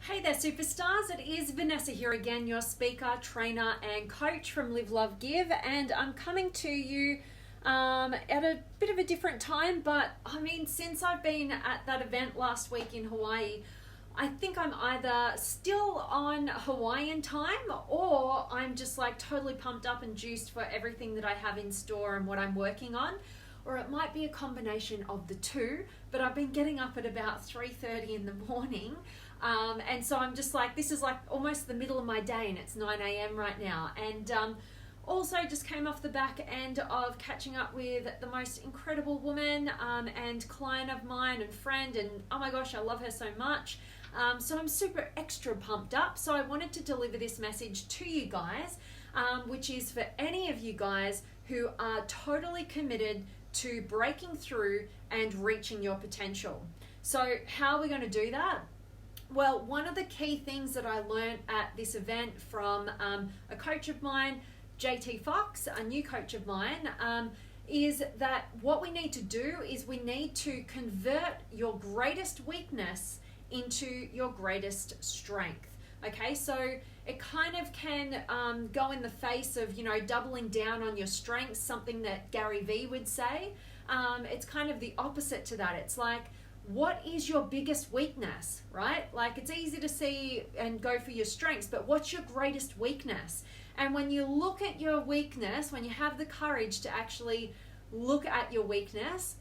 Hey there, superstars. It is Vanessa here again, your speaker, trainer, and coach from Live, Love, Give. And I'm coming to you at a bit of a different time. But I mean, since I've been at that event last week in Hawaii, I think I'm either still on Hawaiian time or I'm just like totally pumped up and juiced for everything that I have in store and what I'm working on. Or it might be a combination of the two, but I've been getting up at about 3:30 in the morning. And so I'm just like, this is like almost the middle of my day and it's 9 a.m. right now. And also just came off the back end of catching up with the most incredible woman and client of mine and friend. And oh my gosh, I love her so much. So I'm super extra pumped up. So I wanted to deliver this message to you guys, which is for any of you guys who are totally committed to breaking through and reaching your potential. So how are we going to do that? Well, one of the key things that I learned at this event from a coach of mine, JT Fox, a new coach of mine, is that what we need to do is we need to convert your greatest weakness into your greatest strength. Okay, so it kind of can go in the face of, doubling down on your strengths, something that Gary Vee would say. It's kind of the opposite to that. It's like, what is your biggest weakness, right? Like, it's easy to see and go for your strengths, but what's your greatest weakness? And when you look at your weakness, when you have the courage to actually look at your weakness,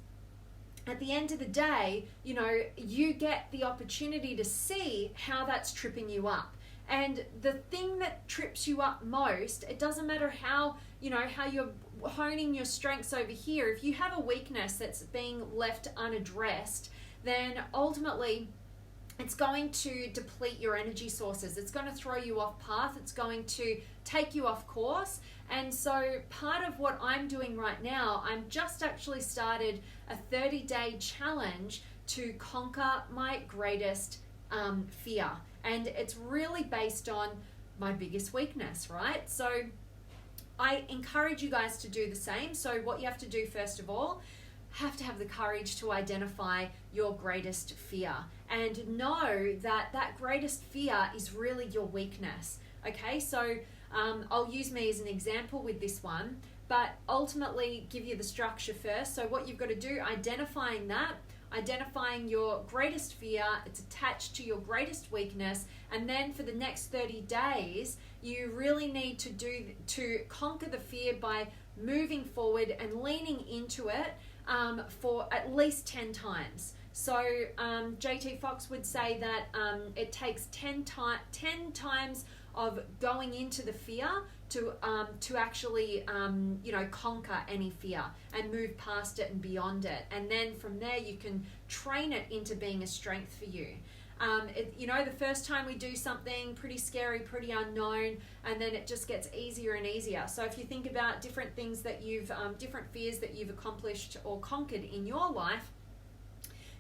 at the end of the day, you get the opportunity to see how that's tripping you up. And the thing that trips you up most, it doesn't matter how you're honing your strengths over here. If you have a weakness that's being left unaddressed, then ultimately it's going to deplete your energy sources. It's going to throw you off path. It's going to take you off course. And so part of what I'm doing right now, I'm just actually started a 30-day challenge to conquer my greatest fear. And it's really based on my biggest weakness, right? So I encourage you guys to do the same. So what you have to do first of all, have to have the courage to identify your greatest fear and know that that greatest fear is really your weakness. Okay, so I'll use me as an example with this one, but ultimately give you the structure first. So what you've got to do, identifying your greatest fear, it's attached to your greatest weakness, and then for the next 30 days, you really need to conquer the fear by moving forward and leaning into it for at least 10 times. So JT Fox would say that it takes 10 times of going into the fear to actually conquer any fear and move past it and beyond it, and then from there you can train it into being a strength for you. The first time we do something pretty scary, pretty unknown, and then it just gets easier and easier. So if you think about different things that you've, different fears that you've accomplished or conquered in your life,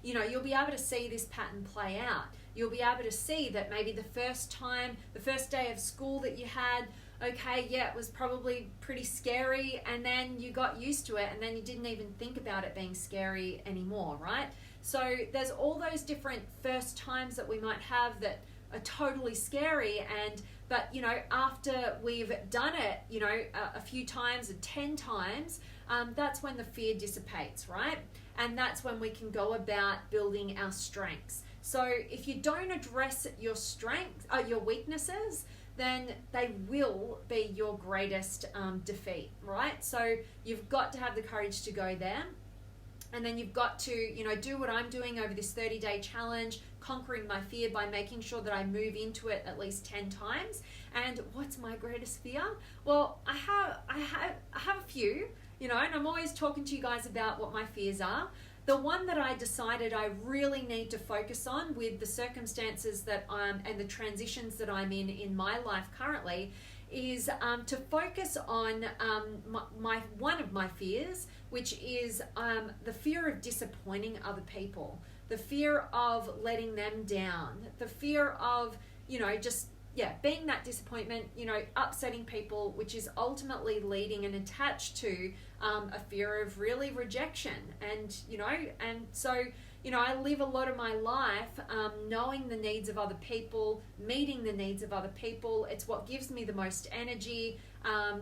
you'll be able to see this pattern play out. You'll be able to see that maybe the first day of school that you had, okay, yeah, it was probably pretty scary, and then you got used to it, and then you didn't even think about it being scary anymore, right? So there's all those different first times that we might have that are totally scary, but after we've done it, a few times or 10 times, that's when the fear dissipates, right? And that's when we can go about building our strengths. So if you don't address your your weaknesses, then they will be your greatest defeat, right? So you've got to have the courage to go there. And then you've got to, do what I'm doing over this 30-day challenge, conquering my fear by making sure that I move into it at least 10 times. And what's my greatest fear? Well, I have a few, and I'm always talking to you guys about what my fears are. The one that I decided I really need to focus on with the circumstances that and the transitions that I'm in my life currently is to focus on one of my fears, which is the fear of disappointing other people, the fear of letting them down, the fear of, being that disappointment, upsetting people, which is ultimately leading and attached to a fear of really rejection. And so I live a lot of my life knowing the needs of other people, meeting the needs of other people. It's what gives me the most energy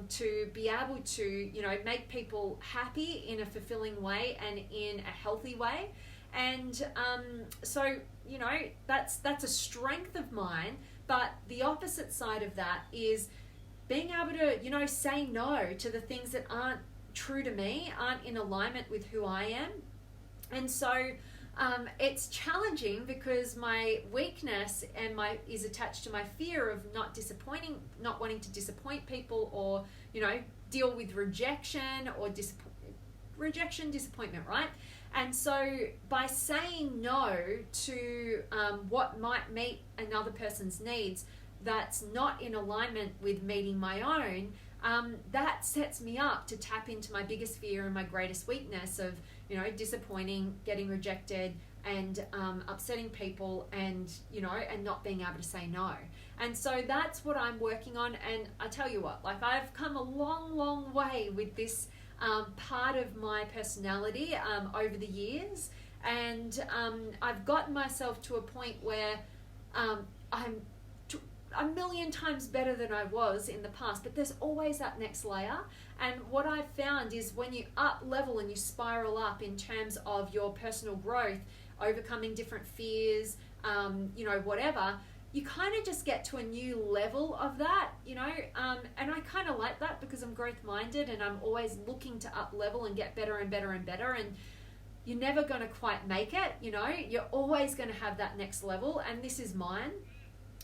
to be able to, make people happy in a fulfilling way and in a healthy way. And so, that's a strength of mine. But the opposite side of that is being able to, say no to the things that aren't true to me, aren't in alignment with who I am. And so it's challenging because my weakness is attached to my fear of not wanting to disappoint people, or, deal with rejection or disappointment, right? And so by saying no to what might meet another person's needs that's not in alignment with meeting my own, that sets me up to tap into my biggest fear and my greatest weakness of, disappointing, getting rejected, and upsetting people, and not being able to say no. And so that's what I'm working on. And I tell you what, I've come a long way with this part of my personality over the years, and I've gotten myself to a point where I'm a million times better than I was in the past, but there's always that next layer. And what I've found is when you up level and you spiral up in terms of your personal growth, overcoming different fears, whatever, you kind of just get to a new level of that, and I kind of like that because I'm growth minded and I'm always looking to up level and get better and better and better. And you're never going to quite make it, you're always going to have that next level, and this is mine.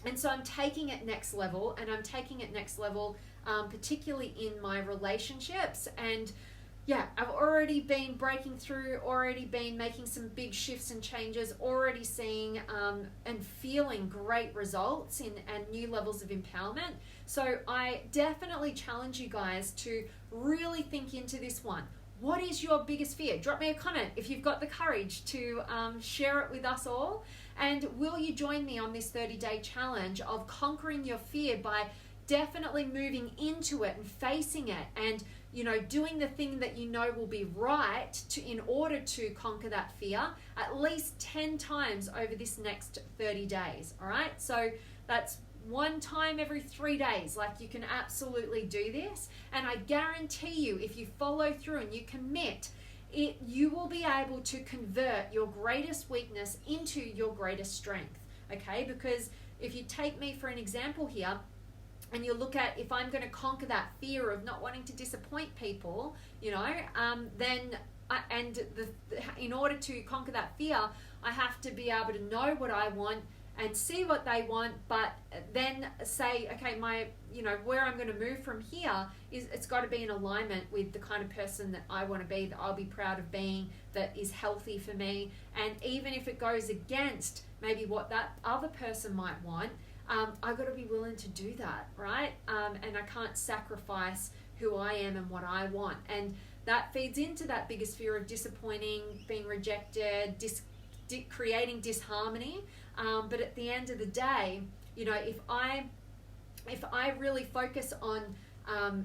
And so I'm taking it next level, and I'm taking it next level, particularly in my relationships. And yeah, I've already been breaking through, already been making some big shifts and changes, already seeing and feeling great results and new levels of empowerment. So I definitely challenge you guys to really think into this one. What is your biggest fear? Drop me a comment if you've got the courage to share it with us all. And will you join me on this 30-day challenge of conquering your fear by definitely moving into it and facing it, and doing the thing that will be right in order to conquer that fear at least 10 times over this next 30 days. All right, so that's one time every 3 days. You can absolutely do this, and I guarantee you, if you follow through and you commit, you will be able to convert your greatest weakness into your greatest strength. Okay, because if you take me for an example here, and you look at, if I'm going to conquer that fear of not wanting to disappoint people, then in order to conquer that fear, I have to be able to know what I want and see what they want, but then say, okay, where I'm going to move from here is it's got to be in alignment with the kind of person that I want to be, that I'll be proud of being, that is healthy for me. And even if it goes against maybe what that other person might want, I've got to be willing to do that, right? And I can't sacrifice who I am and what I want. And that feeds into that biggest fear of disappointing, being rejected, creating disharmony. But at the end of the day, if I really focus on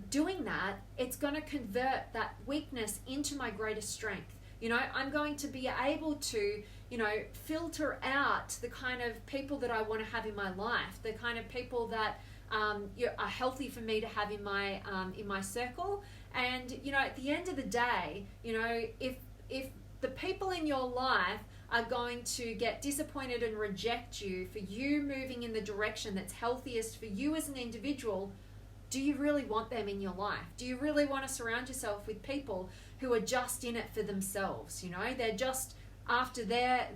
doing that, it's going to convert that weakness into my greatest strength. I'm going to be able to, filter out the kind of people that I want to have in my life, the kind of people that are healthy for me to have in my circle. And, at the end of the day, if the people in your life are going to get disappointed and reject you for you moving in the direction that's healthiest for you as an individual, do you really want them in your life? Do you really want to surround yourself with people who are just in it for themselves? They're just after their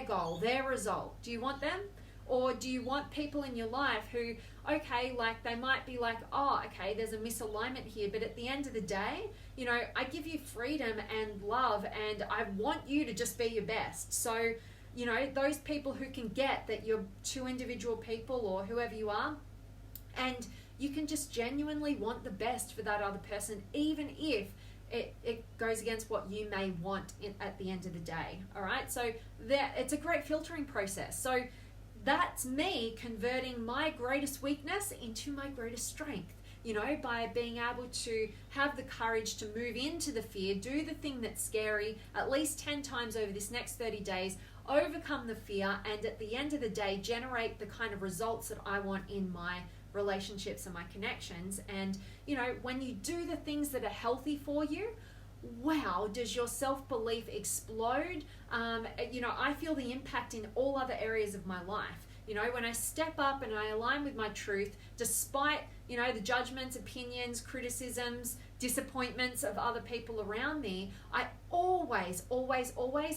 goal, their result. Do you want them? Or do you want people in your life who, okay, they might be oh, okay, there's a misalignment here, but at the end of the day, I give you freedom and love, and I want you to just be your best. So, those people who can get that you're two individual people or whoever you are, and you can just genuinely want the best for that other person, even if it goes against what you may want at the end of the day. All right, so it's a great filtering process. So that's me converting my greatest weakness into my greatest strength, by being able to have the courage to move into the fear, do the thing that's scary at least 10 times over this next 30 days, overcome the fear, and at the end of the day, generate the kind of results that I want in my relationships and my connections. And, you know, when you do the things that are healthy for you, wow, does your self-belief explode. You know, I feel the impact in all other areas of my life. You know, when I step up and I align with my truth, despite, you know, the judgments, opinions, criticisms, disappointments of other people around me, I always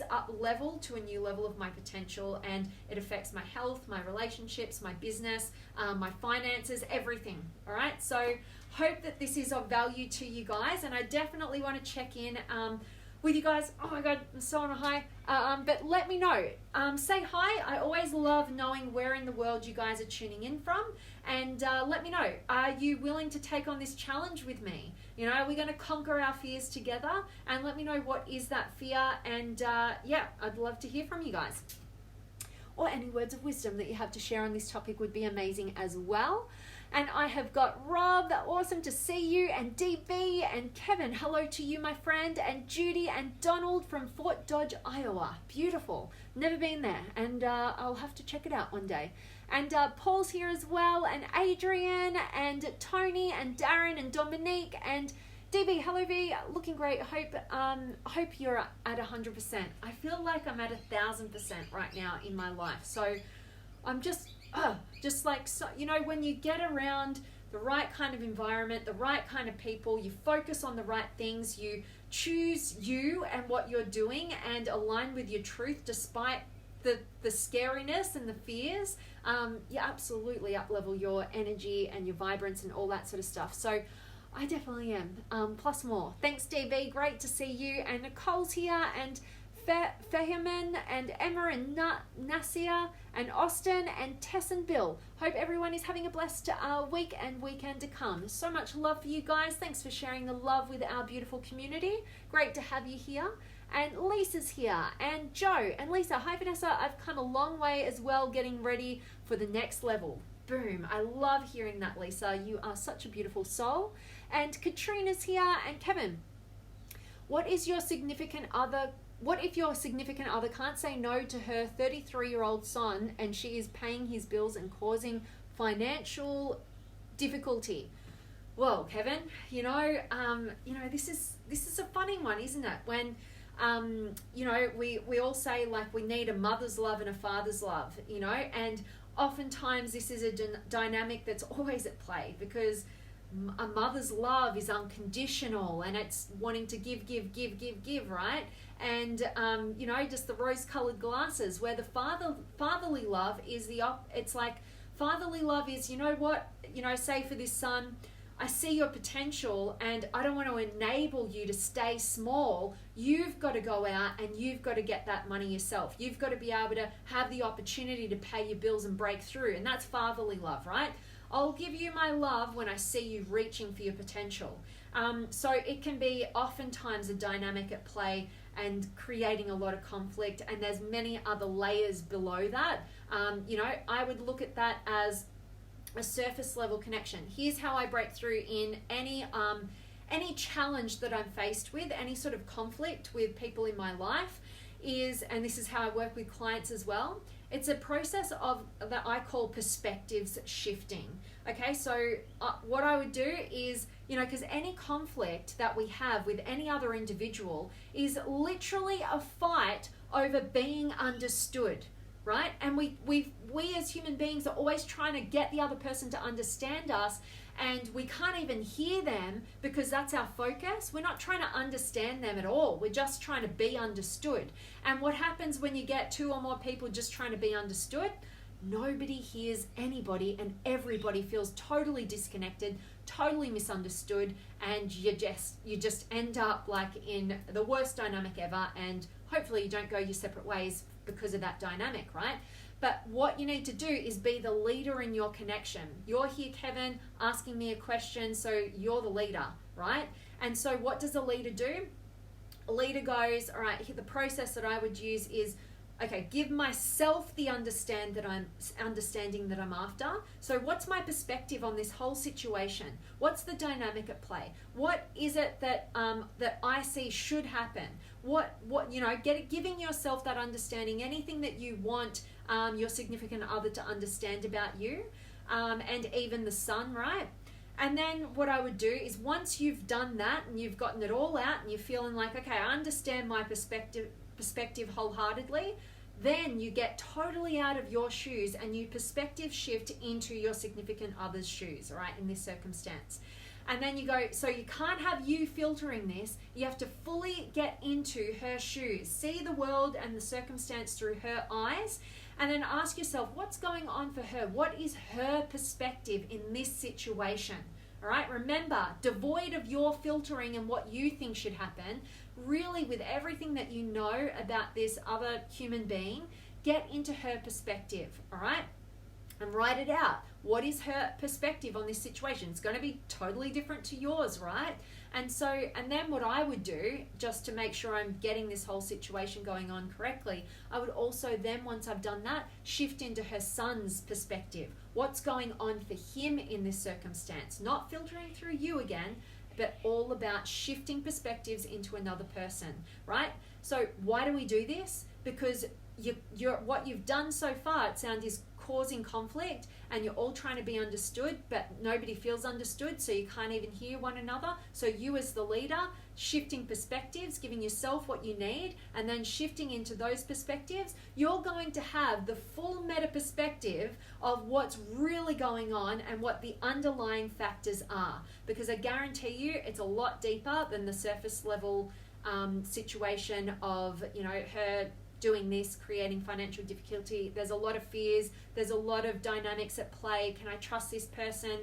up level to a new level of my potential, and it affects my health, my relationships, my business, my finances, everything. All right. So hope that this is of value to you guys, and I definitely want to check in with you guys. Oh my God, I'm so on a high. But let me know. Say hi. I always love knowing where in the world you guys are tuning in from. And let me know. Are you willing to take on this challenge with me? You know, are we going to conquer our fears together? And let me know, what is that fear? And yeah, I'd love to hear from you guys. Or any words of wisdom that you have to share on this topic would be amazing as well. And I have got Rob, awesome to see you, and DB, and Kevin, hello to you, my friend, and Judy and Donald from Fort Dodge, Iowa. Beautiful. Never been there, and I'll have to check it out one day. And Paul's here as well, and Adrian, and Tony, and Darren, and Dominique, and DB, hello V, looking great. Hope you're at 100%. I feel like I'm at 1,000% right now in my life. So I'm just like, so, you know, when you get around the right kind of environment, the right kind of people, you focus on the right things, you choose you and what you're doing and align with your truth despite the scariness and the fears, you absolutely up-level your energy and your vibrance and all that sort of stuff. So I definitely am, plus more. Thanks, DB, great to see you. And Nicole's here, and Fahiman, and Emma, and Nasir, and Austin, and Tess, and Bill. Hope everyone is having a blessed week and weekend to come. So much love for you guys. Thanks for sharing the love with our beautiful community. Great to have you here. And Lisa's here, and Joe, and Lisa. Hi, Vanessa. I've come a long way as well, getting ready for the next level. Boom. I love hearing that, Lisa. You are such a beautiful soul. And Katrina's here, and Kevin. What if your significant other can't say no to her 33-year-old son, and she is paying his bills and causing financial difficulty? Well, Kevin, this is a funny one, isn't it? When we all say, like, we need a mother's love and a father's love, and oftentimes this is a dynamic that's always at play, because a mother's love is unconditional and it's wanting to give, right? And, just the rose-colored glasses, where the fatherly love is fatherly love is, say for this son, I see your potential and I don't want to enable you to stay small. You've got to go out and you've got to get that money yourself. You've got to be able to have the opportunity to pay your bills and break through. And that's fatherly love, right? I'll give you my love when I see you reaching for your potential. So it can be oftentimes a dynamic at play and creating a lot of conflict. And there's many other layers below that. I would look at that as a surface level connection. Here's how I break through in any challenge that I'm faced with, any sort of conflict with people in my life and this is how I work with clients as well. It's a process that I call perspectives shifting. Okay, so what I would do is, because any conflict that we have with any other individual is literally a fight over being understood. Right? And we as human beings are always trying to get the other person to understand us, and we can't even hear them because that's our focus. We're not trying to understand them at all. We're just trying to be understood. And what happens when you get two or more people just trying to be understood? Nobody hears anybody and everybody feels totally disconnected, totally misunderstood, and you just end up like in the worst dynamic ever, and hopefully you don't go your separate ways because of that dynamic, right? But what you need to do is be the leader in your connection. You're here, Kevin, asking me a question, so you're the leader, right? And so what does a leader do? A leader goes, all right, the process that I would use is, okay, give myself the understanding that I'm after. So what's my perspective on this whole situation? What's the dynamic at play? What is it that I see should happen? giving yourself that understanding, anything that you want your significant other to understand about you, and even the sun, right? And then what I would do is, once you've done that and you've gotten it all out and you're feeling like, okay, I understand my perspective wholeheartedly, then you get totally out of your shoes and you perspective shift into your significant other's shoes, right, in this circumstance. And then you go, so you can't have you filtering this. You have to fully get into her shoes, see the world and the circumstance through her eyes, and then ask yourself, what's going on for her? What is her perspective in this situation? All right, remember, devoid of your filtering and what you think should happen, really with everything that you know about this other human being, get into her perspective, all right? And write it out. What is her perspective on this situation? It's going to be totally different to yours, right? And then what I would do, just to make sure I'm getting this whole situation going on correctly, I would also then, once I've done that, shift into her son's perspective. What's going on for him in this circumstance? Not filtering through you again, but all about shifting perspectives into another person, right? So why do we do this? Because what you've done so far, it sounds, is causing conflict, and you're all trying to be understood, but nobody feels understood, so you can't even hear one another. So you, as the leader, shifting perspectives, giving yourself what you need, and then shifting into those perspectives, you're going to have the full meta perspective of what's really going on and what the underlying factors are. Because I guarantee you, it's a lot deeper than the surface level situation of, her doing this, creating financial difficulty. There's a lot of fears. There's a lot of dynamics at play. Can I trust this person?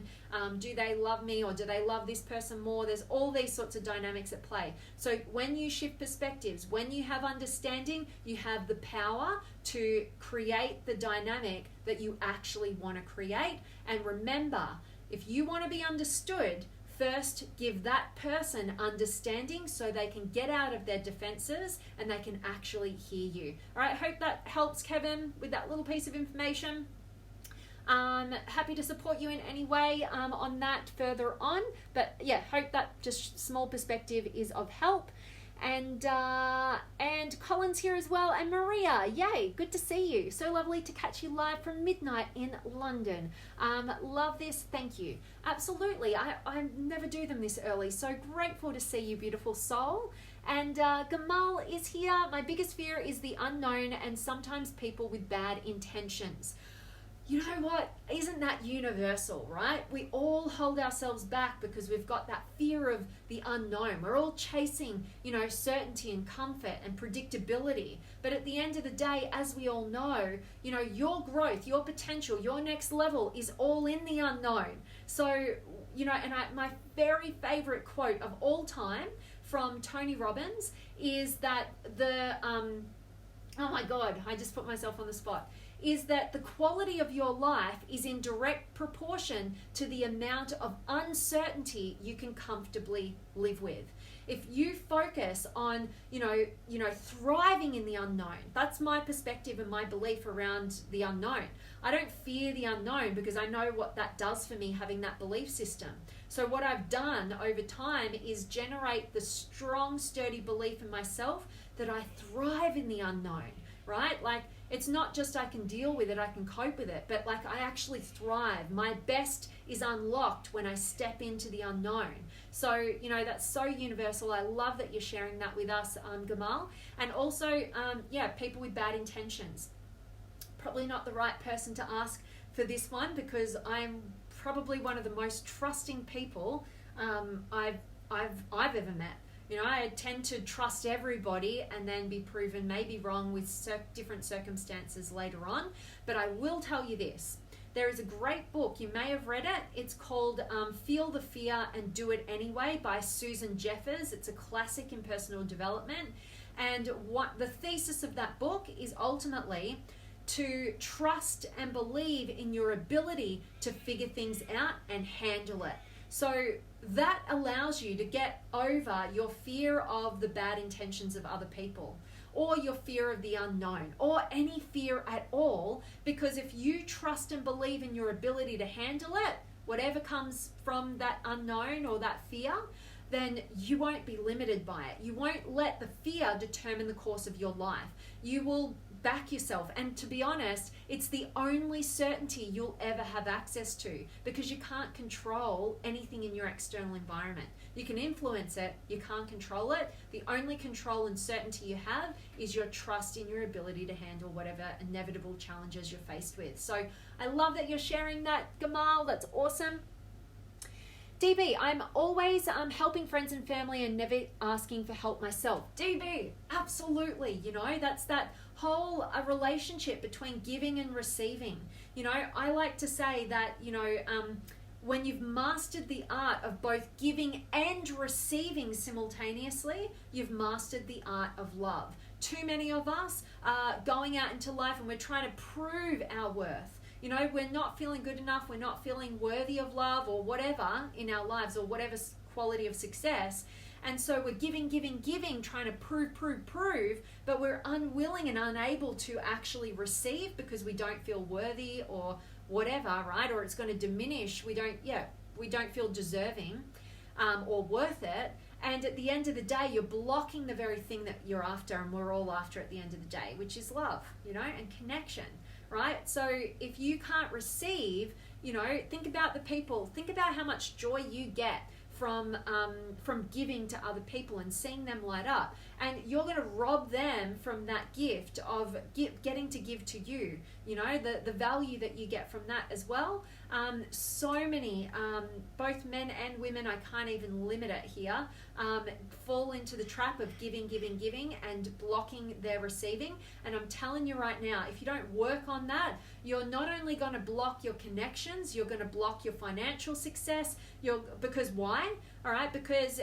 Do they love me, or do they love this person more? There's all these sorts of dynamics at play. So when you shift perspectives, when you have understanding, you have the power to create the dynamic that you actually want to create. And remember, if you want to be understood, first, give that person understanding so they can get out of their defenses and they can actually hear you. All right, hope that helps, Kevin, with that little piece of information. Happy to support you in any way on that further on. But yeah, hope that just small perspective is of help. And Colin's here as well, and Maria, yay, good to see you. So lovely to catch you live from midnight in London. Love this, thank you. Absolutely, I never do them this early, so grateful to see you, beautiful soul. And Gamal is here. My biggest fear is the unknown and sometimes people with bad intentions. You know what? Isn't that universal, right? We all hold ourselves back because we've got that fear of the unknown. We're all chasing, certainty and comfort and predictability. But at the end of the day, as we all know, your growth, your potential, your next level is all in the unknown. So, my very favorite quote of all time from Tony Robbins is that oh my God, I just put myself on the spot, is that the quality of your life is in direct proportion to the amount of uncertainty you can comfortably live with. If you focus on, thriving in the unknown, that's my perspective and my belief around the unknown. I don't fear the unknown because I know what that does for me, having that belief system. So what I've done over time is generate the strong, sturdy belief in myself that I thrive in the unknown, right? Like, it's not just I can deal with it, I can cope with it, but like I actually thrive. My best is unlocked when I step into the unknown. So, that's so universal. I love that you're sharing that with us, Gamal. And also, people with bad intentions. Probably not the right person to ask for this one because I'm probably one of the most trusting people I've ever met. I tend to trust everybody and then be proven maybe wrong with different circumstances later on. But I will tell you this. There is a great book, you may have read it. It's called Feel the Fear and Do It Anyway by Susan Jeffers. It's a classic in personal development. And what the thesis of that book is ultimately to trust and believe in your ability to figure things out and handle it. So that allows you to get over your fear of the bad intentions of other people, or your fear of the unknown, or any fear at all, because if you trust and believe in your ability to handle it, whatever comes from that unknown or that fear, then you won't be limited by it. You won't let the fear determine the course of your life. You will back yourself. And to be honest, it's the only certainty you'll ever have access to, because you can't control anything in your external environment. You can influence it, you can't control it. The only control and certainty you have is your trust in your ability to handle whatever inevitable challenges you're faced with. So I love that you're sharing that, Gamal. That's awesome. DB, I'm always helping friends and family and never asking for help myself. DB, absolutely. You know, that's that whole relationship between giving and receiving. You know, I like to say that, you know, when you've mastered the art of both giving and receiving simultaneously, you've mastered the art of love. Too many of us are going out into life and we're trying to prove our worth. You know, we're not feeling good enough, we're not feeling worthy of love or whatever in our lives, or whatever quality of success. And so we're giving, trying to prove, but we're unwilling and unable to actually receive because we don't feel worthy or whatever, right? Or it's going to diminish. We don't feel deserving or worth it. And at the end of the day, you're blocking the very thing that you're after, and we're all after at the end of the day, which is love, you know, and connection. Right? So if you can't receive, you know, think about the people, think about how much joy you get from giving to other people and seeing them light up. And you're going to rob them from that gift of getting to give to you, you know, the value that you get from that as well. So many, both men and women, I can't even limit it here, fall into the trap of giving and blocking their receiving. And I'm telling you right now, if you don't work on that, you're not only going to block your connections, you're going to block your financial success. Because why? All right, because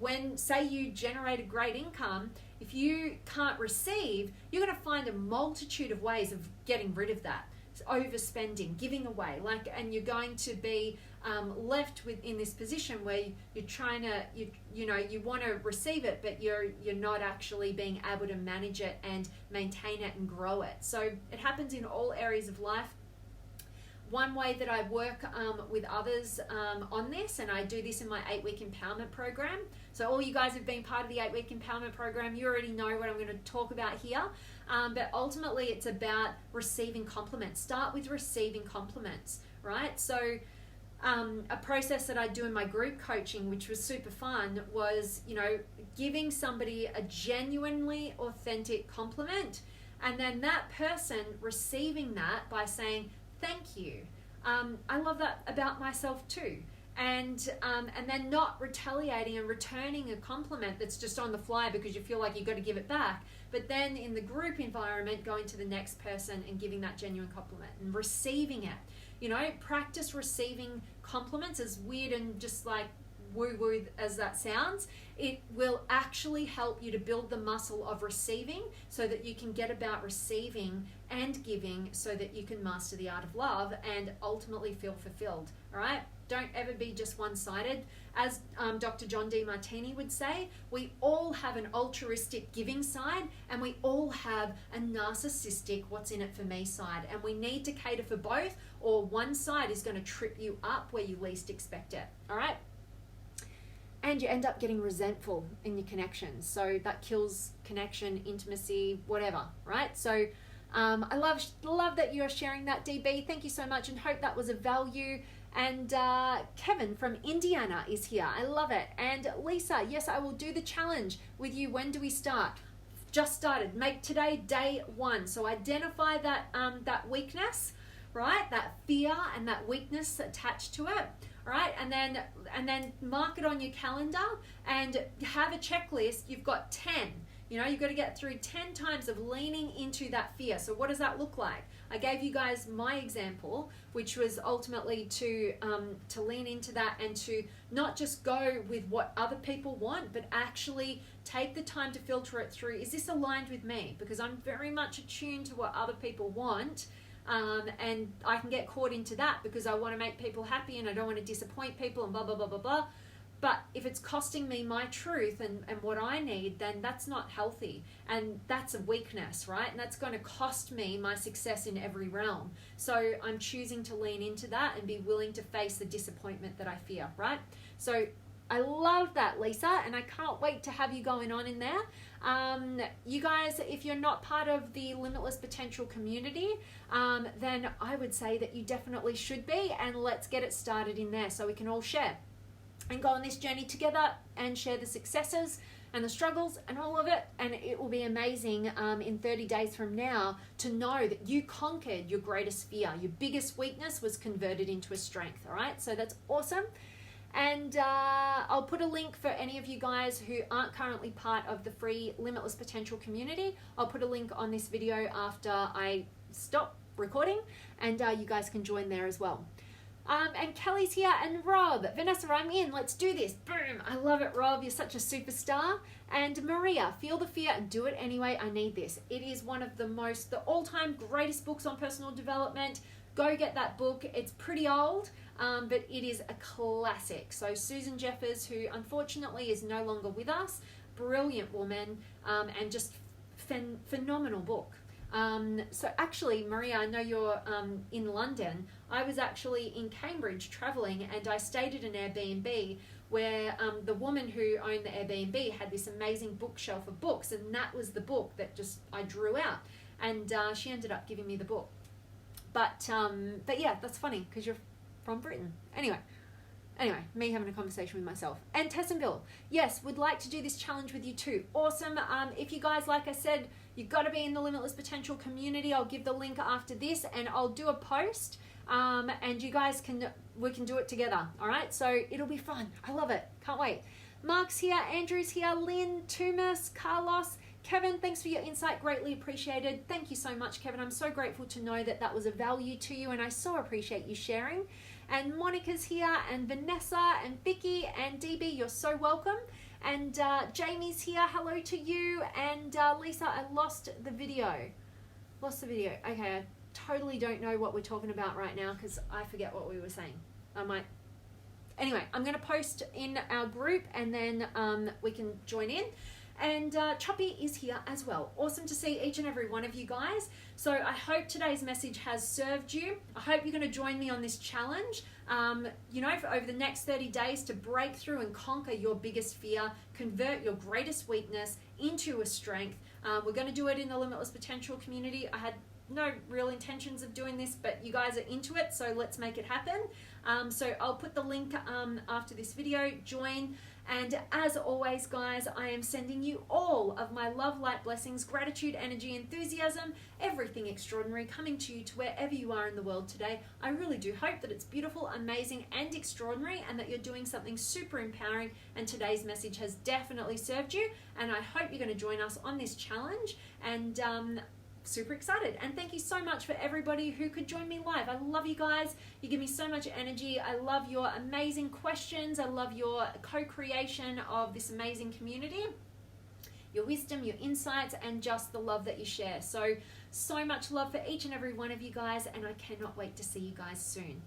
when, say, you generate a great income, if you can't receive, you're going to find a multitude of ways of getting rid of that. Overspending, giving away, and you're going to be left in this position where you're trying to, you want to receive it, but you're not actually being able to manage it and maintain it and grow it. So it happens in all areas of life. One way that I work with others on this, and I do this in my 8-week empowerment program. So all you guys have been part of the 8-week empowerment program, you already know what I'm going to talk about here. But ultimately, it's about receiving compliments. Start with receiving compliments, right? So a process that I do in my group coaching, which was super fun, was, you know, giving somebody a genuinely authentic compliment, and then that person receiving that by saying, thank you. I love that about myself too. And then not retaliating and returning a compliment that's just on the fly because you feel like you've got to give it back. But then in the group environment, going to the next person and giving that genuine compliment and receiving it. You know, practice receiving compliments, as weird and just like woo-woo as that sounds. It will actually help you to build the muscle of receiving so that you can get about receiving and giving so that you can master the art of love and ultimately feel fulfilled. All right? Don't ever be just one-sided. As Dr. John D. Martini would say, we all have an altruistic giving side and we all have a narcissistic what's in it for me side. And we need to cater for both, or one side is going to trip you up where you least expect it. All right? And you end up getting resentful in your connections. So that kills connection, intimacy, whatever, right? So I love that you're sharing that, DB. Thank you so much, and hope that was of value. And Kevin from Indiana is here. I love it. And Lisa, yes, I will do the challenge with you. When do we start? Just started. Make today day 1. So identify that weakness, right? That fear and that weakness attached to it. All right, and then mark it on your calendar and have a checklist. You've got 10. You know, you've got to get through 10 times of leaning into that fear. So what does that look like? I gave you guys my example, which was ultimately to lean into that and to not just go with what other people want, but actually take the time to filter it through. Is this aligned with me? Because I'm very much attuned to what other people want. And I can get caught into that because I want to make people happy and I don't want to disappoint people and blah, blah, blah, blah, blah. But if it's costing me my truth and what I need, then that's not healthy. And that's a weakness, right? And that's going to cost me my success in every realm. So I'm choosing to lean into that and be willing to face the disappointment that I fear, right? So I love that, Lisa, and I can't wait to have you going on in there. You guys, if you're not part of the Limitless Potential community, then I would say that you definitely should be, and let's get it started in there so we can all share and go on this journey together and share the successes and the struggles and all of it. And it will be amazing in 30 days from now to know that you conquered your greatest fear. Your biggest weakness was converted into a strength. All right, so that's awesome. And I'll put a link for any of you guys who aren't currently part of the free Limitless Potential community. I'll put a link on this video after I stop recording, and you guys can join there as well. And Kelly's here, and Rob, Vanessa, I'm in, let's do this. Boom, I love it, Rob, you're such a superstar. And Maria, feel the fear and do it anyway, I need this. It is one of the all-time greatest books on personal development. Go get that book. It's pretty old, but it is a classic. So Susan Jeffers, who unfortunately is no longer with us, brilliant woman, and just phenomenal book. So actually, Maria, I know you're in London. I was actually in Cambridge traveling, and I stayed at an Airbnb where the woman who owned the Airbnb had this amazing bookshelf of books, and that was the book that just I drew out, and she ended up giving me the book. But yeah, that's funny because you're from Britain. Anyway, me having a conversation with myself. And Tessonville, yes, would like to do this challenge with you too. Awesome. If you guys, like I said, you've got to be in the Limitless Potential community. I'll give the link after this, and I'll do a post, and you guys we can do it together. All right, so it'll be fun. I love it. Can't wait. Mark's here, Andrew's here, Lynn, Tumas, Carlos, Kevin, thanks for your insight, greatly appreciated. Thank you so much, Kevin. I'm so grateful to know that that was a value to you, and I so appreciate you sharing. And Monica's here, and Vanessa, and Vicky, and DB, you're so welcome. And Jamie's here, hello to you. And Lisa, I lost the video. Okay, I totally don't know what we're talking about right now because I forget what we were saying. Anyway, I'm going to post in our group, and then we can join in. And Choppy is here as well. Awesome to see each and every one of you guys. So I hope today's message has served you. I hope you're going to join me on this challenge, for over the next 30 days to break through and conquer your biggest fear, convert your greatest weakness into a strength. We're going to do it in the Limitless Potential community. I had no real intentions of doing this, but you guys are into it, so let's make it happen. So I'll put the link after this video. Join. And as always, guys, I am sending you all of my love, light, blessings, gratitude, energy, enthusiasm, everything extraordinary coming to you to wherever you are in the world today. I really do hope that it's beautiful, amazing, and extraordinary, and that you're doing something super empowering, and today's message has definitely served you. And I hope you're going to join us on this challenge, and super excited. And thank you so much for everybody who could join me live. I love you guys. You give me so much energy. I love your amazing questions. I love your co-creation of this amazing community, your wisdom, your insights, and just the love that you share. So much love for each and every one of you guys, and I cannot wait to see you guys soon.